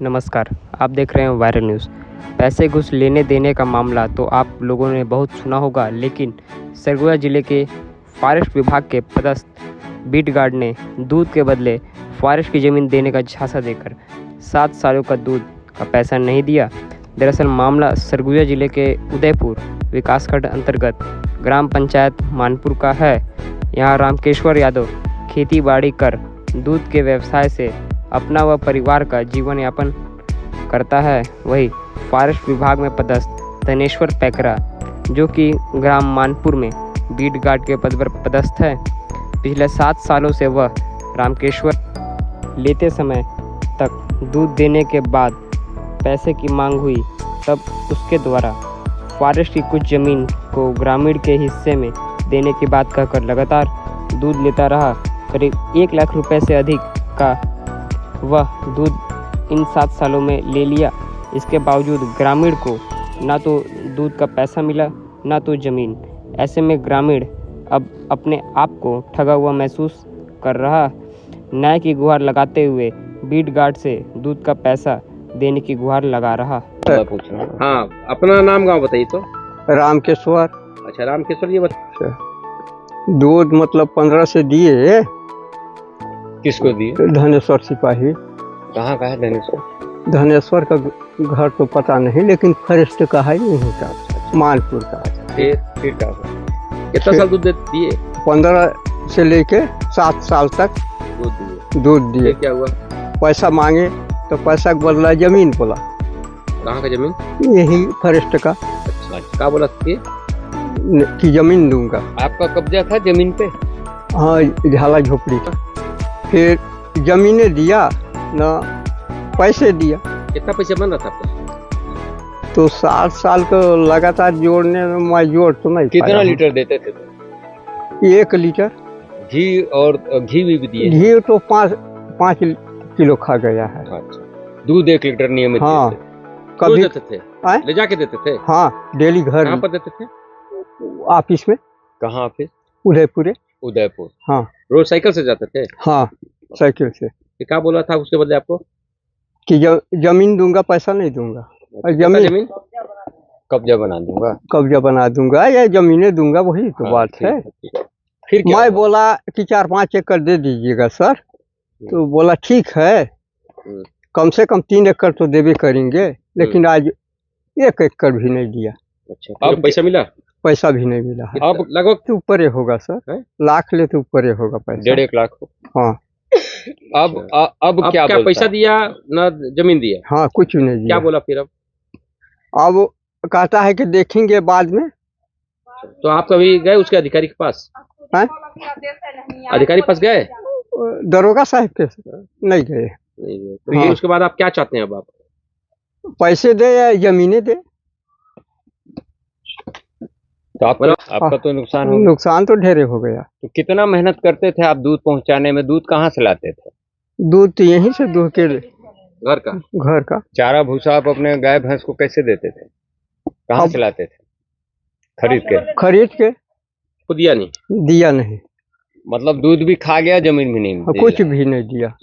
नमस्कार, आप देख रहे हैं वायरल न्यूज़। पैसे घूस लेने देने का मामला तो आप लोगों ने बहुत सुना होगा, लेकिन सरगुजा जिले के फॉरेस्ट विभाग के पदस्थ बीट गार्ड ने दूध के बदले फॉरेस्ट की ज़मीन देने का झांसा देकर 7 सालों का दूध का पैसा नहीं दिया। दरअसल मामला सरगुजा जिले के उदयपुर विकासखंड अंतर्गत ग्राम पंचायत मानपुर का है। यहाँ रामकेश्वर यादव खेती बाड़ी कर दूध के व्यवसाय से अपना व परिवार का जीवन यापन करता है। वही फॉरेस्ट विभाग में पदस्थ धनेश्वर पैकरा, जो कि ग्राम मानपुर में बीट गार्ड के पद पर पदस्थ है, पिछले 7 सालों से वह रामकेश्वर लेते समय तक दूध देने के बाद पैसे की मांग हुई, तब उसके द्वारा फॉरेस्ट की कुछ ज़मीन को ग्रामीण के हिस्से में देने की बात कहकर लगातार दूध लेता रहा। करीब 1 लाख रुपए से अधिक का वह दूध इन 7 सालों में ले लिया। इसके बावजूद ग्रामीण को ना तो दूध का पैसा मिला, ना तो ज़मीन। ऐसे में ग्रामीण अब अपने आप को ठगा हुआ महसूस कर रहा। न्याय की गुहार लगाते हुए बीट गार्ड से दूध का पैसा देने की गुहार लगा रहा। हाँ, अपना नाम गांव बताइए तो। रामकेश्वर। अच्छा, रामकेश्वर जी बताइए। दूध मतलब 15 से दिए। किसको दिए? धनेश्वर सिपाही। कहाँ का है धनेश्वर? धनेश्वर का घर तो पता नहीं, लेकिन फॉरेस्ट का है यहीं का, मानपुर का। फिर क्या हुआ? कितना साल दूध दिए? 15 से लेके 7 साल तक दूध दिए। क्या हुआ? पैसा मांगे तो पैसा के बदला जमीन बोला। कहाँ का जमीन? यही फॉरेस्ट का। अच्छा, क्या बोला कि जमीन दूंगा। आपका कब्जा था जमीन पे? हाँ, झाला झोपड़ी। फिर जमीनें दिया ना, पैसे दिया। कितना पैसा बन रहा था आपका? तो 60 साल को लगातार जोड़ने में मैं जोड़ तो नहीं। कितना लीटर देते थे? 1 लीटर घी। और घी भी दिए? घी तो 5 किलो खा गया है। अच्छा, दूध 1 लीटर नियमित? हाँ, कभी देते थे? आए? ले जाके देते थे? हाँ, डेली घर। कहाँ पर देते थे? ऑफिस में। कहाँ ऑफिस? उदयपुर। हाँ। रोज साइकिल से जाते थे? हाँ, साइकिल से। क्या बोला था उसके बदले आपको? कि जमीन दूंगा, पैसा नहीं दूंगा। और जमीन कब्जा बना दूंगा या जमीनें दूंगा, वही तो बात है। फिर मैं बोला कि 4-5 एकड़ दे दीजिएगा सर। तो बोला ठीक है, कम से कम 3 एकड़ तो देवे करेंगे, लेकिन आज 1 एकड़ भी नहीं दिया। अच्छा, अब पैसा मिला? पैसा भी नहीं मिला। अब लगभग तो ऊपर ही होगा सर, लाख ले तो ऊपर ही होगा पैसा। 1.5 लाख। हाँ। अब क्या पैसा दिया ना जमीन दिया? हाँ, कुछ भी नहीं दिया। क्या बोला फिर? अब कहता है कि देखेंगे बाद में। तो आप कभी गए उसके अधिकारी के पास? अधिकारी पास गए? दरोगा साहब के नहीं गए। तो ये उसके बाद आप क्या चाहते हैं? अब आप पैसे दे या जमीनें दे। तो आपका तो नुकसान तो ढेरे हो गया। तो कितना मेहनत करते थे आप दूध पहुंचाने में? दूध कहाँ से लाते थे? दूध तो यहीं से दूध के घर का। चारा भूसा आप अपने गाय भैंस को कैसे देते थे? कहाँ से लाते थे? खरीद के। तो दिया नहीं? दिया नहीं। मतलब दूध भी खा गया, जमीन भी नहीं? कुछ भी नहीं दिया।